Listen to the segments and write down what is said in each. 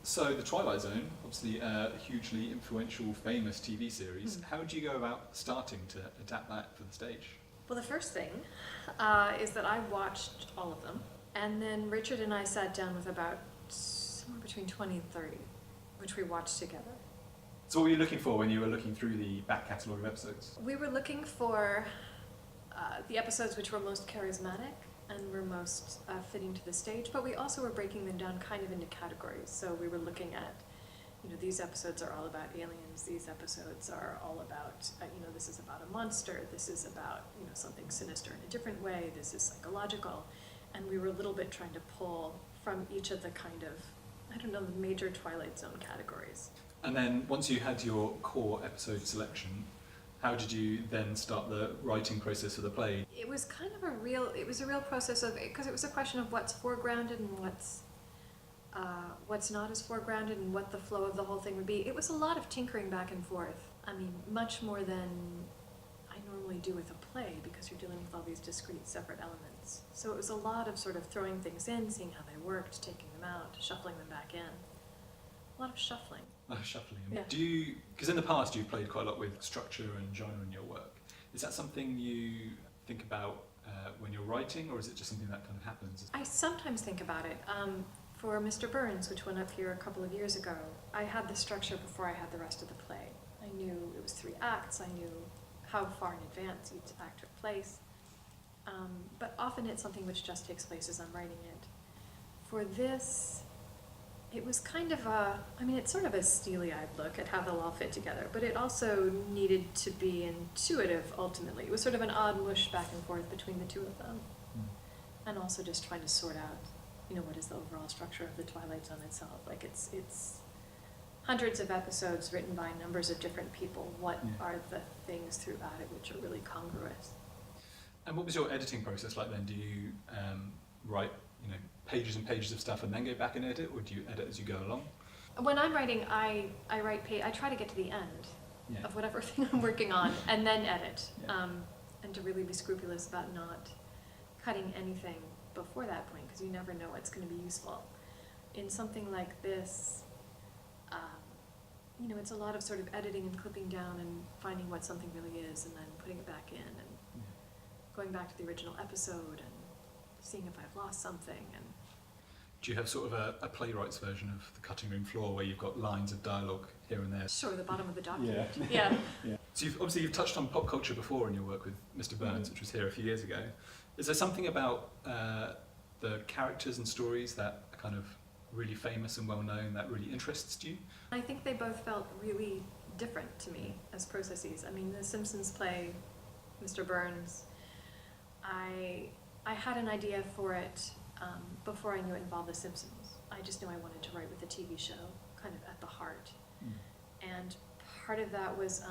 So the Twilight Zone, obviously a hugely influential, famous TV series. How did you go about starting to adapt that for the stage? Well, the first thing is that I watched all of them, and then Richard and I sat down with about somewhere between 20 and 30, which we watched together. So what were you looking for when you were looking through the back catalogue of episodes? We were looking for the episodes which were most charismatic and were most fitting to the stage, but we also were breaking them down kind of into categories. So we were looking at, these episodes are all about aliens, these episodes are all about, this is about a monster, this is about, something sinister in a different way, this is psychological. And we were a little bit trying to pull from each of the kind of, the major Twilight Zone categories. And then once you had your core episode selection, how did you then start the writing process for the play? It was kind of a real process of, because it was a question of what's foregrounded and what's not as foregrounded and what the flow of the whole thing would be. It was a lot of tinkering back and forth. Much more than I normally do with a play, because you're dealing with all these discrete, separate elements. So it was a lot of sort of throwing things in, seeing how they worked, taking them out, shuffling them back in. A lot of shuffling. Shuffling. Yeah. Because in the past you've played quite a lot with structure and genre in your work. Is that something you think about when you're writing, or is it just something that kind of happens? I sometimes think about it. For Mr. Burns, which went up here a couple of years ago, I had the structure before I had the rest of the play. I knew it was 3 acts, I knew how far in advance each act took place. But often it's something which just takes place as I'm writing it. For this, it was kind of it's sort of a steely-eyed look at how they'll all fit together, but it also needed to be intuitive ultimately. It was sort of an odd mush back and forth between the two of them. And also just trying to sort out, what is the overall structure of the Twilight Zone itself. Like it's hundreds of episodes written by numbers of different people. What are the things throughout it which are really congruous? And what was your editing process like then? Do you write, pages and pages of stuff and then go back and edit, or do you edit as you go along? When I'm writing, I try to get to the end of whatever thing I'm working on and then edit, and to really be scrupulous about not cutting anything before that point, because you never know what's going to be useful. In something like this, it's a lot of sort of editing and clipping down and finding what something really is and then putting it back in and going back to the original episode and seeing if I've lost something. And do you have sort of a playwright's version of the cutting room floor where you've got lines of dialogue here and there? Sure, the bottom of the document. Yeah. So you've touched on pop culture before in your work with Mr. Burns, which was here a few years ago. Is there something about the characters and stories that are kind of really famous and well known that really interests you? I think they both felt really different to me as processes. The Simpsons play, Mr. Burns, I had an idea for it before I knew it involved The Simpsons. I just knew I wanted to write with a TV show kind of at the heart. And part of that was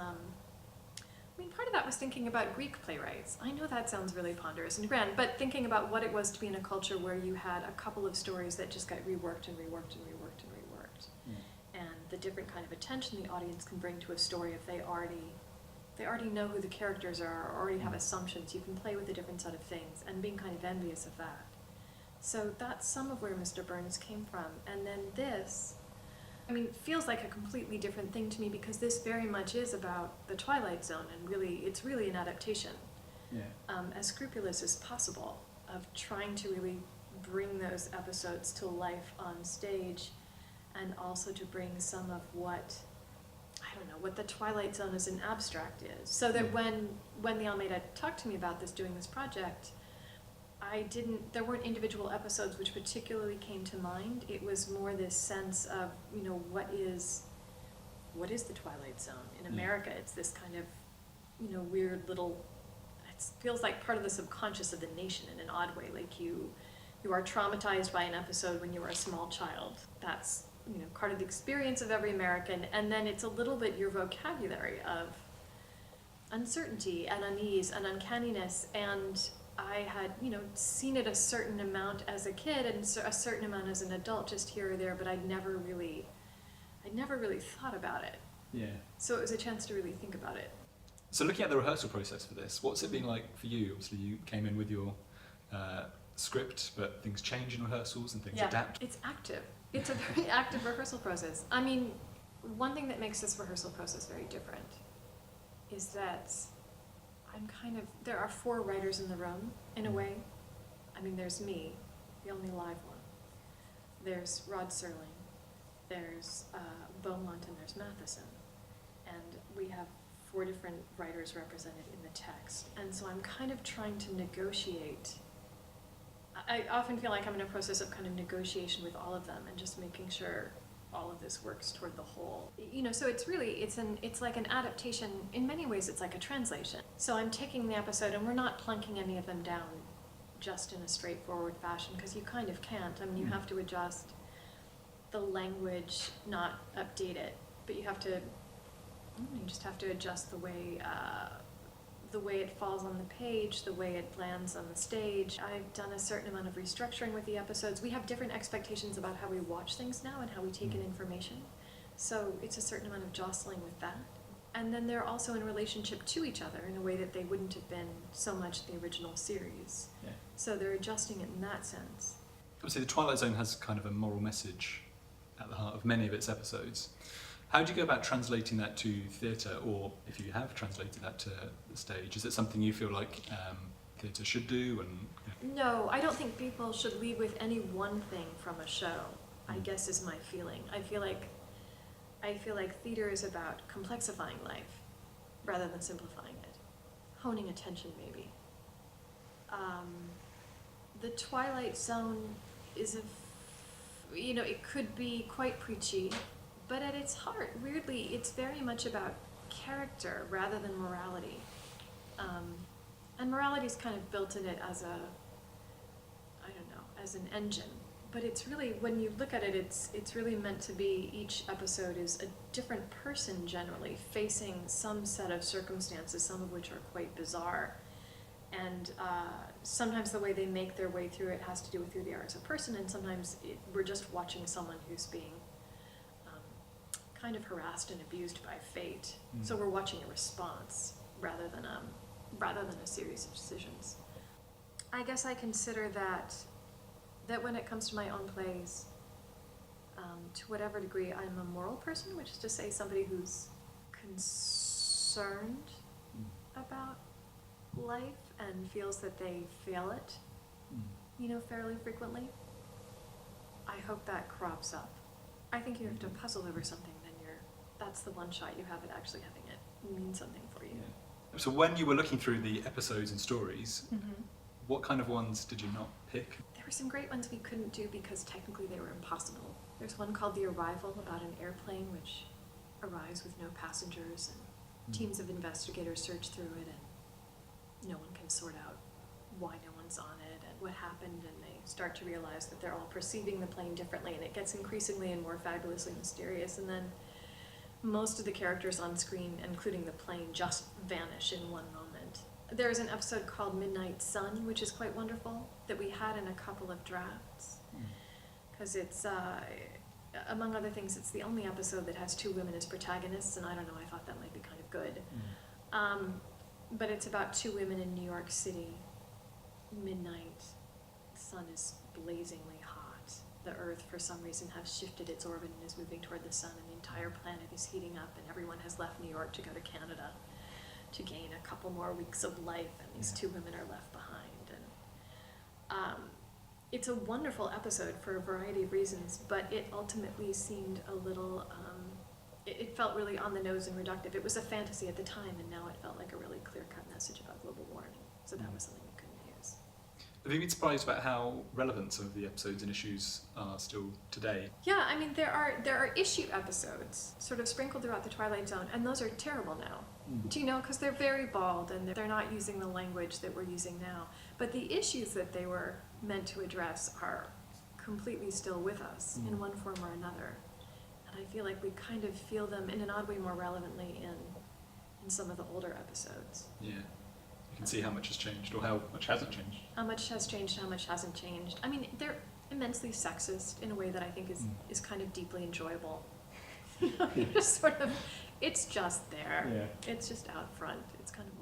thinking about Greek playwrights. I know that sounds really ponderous and grand, but thinking about what it was to be in a culture where you had a couple of stories that just got reworked and reworked and reworked and reworked. And the different kind of attention the audience can bring to a story if they already know who the characters are or already have assumptions. You can play with a different set of things, and being kind of envious of that. So that's some of where Mr. Burns came from. And then this, feels like a completely different thing to me, because this very much is about the Twilight Zone, and it's really an adaptation. As scrupulous as possible of trying to really bring those episodes to life on stage, and also to bring some of what the Twilight Zone as an abstract is. So that when the Almeida talked to me about doing this project, there weren't individual episodes which particularly came to mind. It was more this sense of, what is the Twilight Zone? In America, it's this kind of, weird little, it feels like part of the subconscious of the nation in an odd way. Like you are traumatized by an episode when you were a small child. That's, part of the experience of every American. And then it's a little bit your vocabulary of uncertainty and unease and uncanniness. And I had, seen it a certain amount as a kid and a certain amount as an adult, just here or there, but I'd never really thought about it. So it was a chance to really think about it. So looking at the rehearsal process for this, what's it been like for you? Obviously you came in with your script, but things change in rehearsals and things Yeah, adapt. it's active. It's a very active rehearsal process. I mean, one thing that makes this rehearsal process very different is that there are 4 writers in the room, in a way. I mean, there's me, the only live one. There's Rod Serling, there's Beaumont, and there's Matheson. And we have 4 different writers represented in the text. And so I'm kind of trying to negotiate. I often feel like I'm in a process of kind of negotiation with all of them and just making sure all of this works toward the whole. You know, so it's like an adaptation. In many ways, it's like a translation. So I'm taking the episode and we're not plunking any of them down just in a straightforward fashion, because you kind of can't. I mean, you have to adjust the language, not update it, but you just have to adjust the way it falls on the page, the way it lands on the stage. I've done a certain amount of restructuring with the episodes. We have different expectations about how we watch things now and how we take in information. So it's a certain amount of jostling with that. And then they're also in relationship to each other in a way that they wouldn't have been so much the original series. Yeah. So they're adjusting it in that sense. Obviously, the Twilight Zone has kind of a moral message at the heart of many of its episodes. How do you go about translating that to theatre, or if you have translated that to the stage? Is it something you feel like theatre should do? And No, I don't think people should leave with any one thing from a show, I guess is my feeling. I feel like theatre is about complexifying life rather than simplifying it. Honing attention, maybe. The Twilight Zone is it could be quite preachy, but at its heart, weirdly, it's very much about character rather than morality. And morality is kind of built in it as as an engine. But it's really, when you look at it, it's really meant to be, each episode is a different person generally, facing some set of circumstances, some of which are quite bizarre. And sometimes the way they make their way through it has to do with who they are as a person, and sometimes we're just watching someone who's being kind of harassed and abused by fate. So we're watching a response rather than a series of decisions. I guess I consider that when it comes to my own plays, to whatever degree I'm a moral person, which is to say somebody who's concerned about life and feels that they fail it, fairly frequently. I hope that crops up. I think you have to puzzle over something, then that's the one shot you have at actually having it mean something for you. Yeah. So when you were looking through the episodes and stories, what kind of ones did you not pick? There were some great ones we couldn't do because technically they were impossible. There's one called The Arrival, about an airplane which arrives with no passengers, and teams of investigators search through it, and no one can sort out why no one's on it and what happened, and they start to realize that they're all perceiving the plane differently, and it gets increasingly and more fabulously mysterious, and then most of the characters on screen, including the plane, just vanish in one moment. There's an episode called Midnight Sun, which is quite wonderful, that we had in a couple of drafts, because it's, among other things, it's the only episode that has 2 women as protagonists, and I don't know, I thought that might be kind of good. But it's about 2 women in New York City, midnight, the sun is blazingly hot. The Earth, for some reason, has shifted its orbit and is moving toward the sun, and the entire planet is heating up, and everyone has left New York to go to Canada to gain a couple more weeks of life, and these 2 women are left behind. And it's a wonderful episode for a variety of reasons, but it ultimately seemed a little, it felt really on the nose and reductive. It was a fantasy at the time, and now it felt like a really clear-cut message about global warming, so that was something we couldn't use. Have you been surprised about how relevant some of the episodes and issues are still today? Yeah, I mean, there are issue episodes sort of sprinkled throughout the Twilight Zone, and those are terrible now. Do you know? Because they're very bald, and they're not using the language that we're using now. But the issues that they were meant to address are completely still with us in one form or another. And I feel like we kind of feel them in an odd way more relevantly in some of the older episodes. Yeah. You can see how much has changed, or how much hasn't changed. How much has changed, how much hasn't changed. I mean, they're immensely sexist in a way that I think is kind of deeply enjoyable. Just sort of, it's just there. Yeah. It's just out front. It's kind of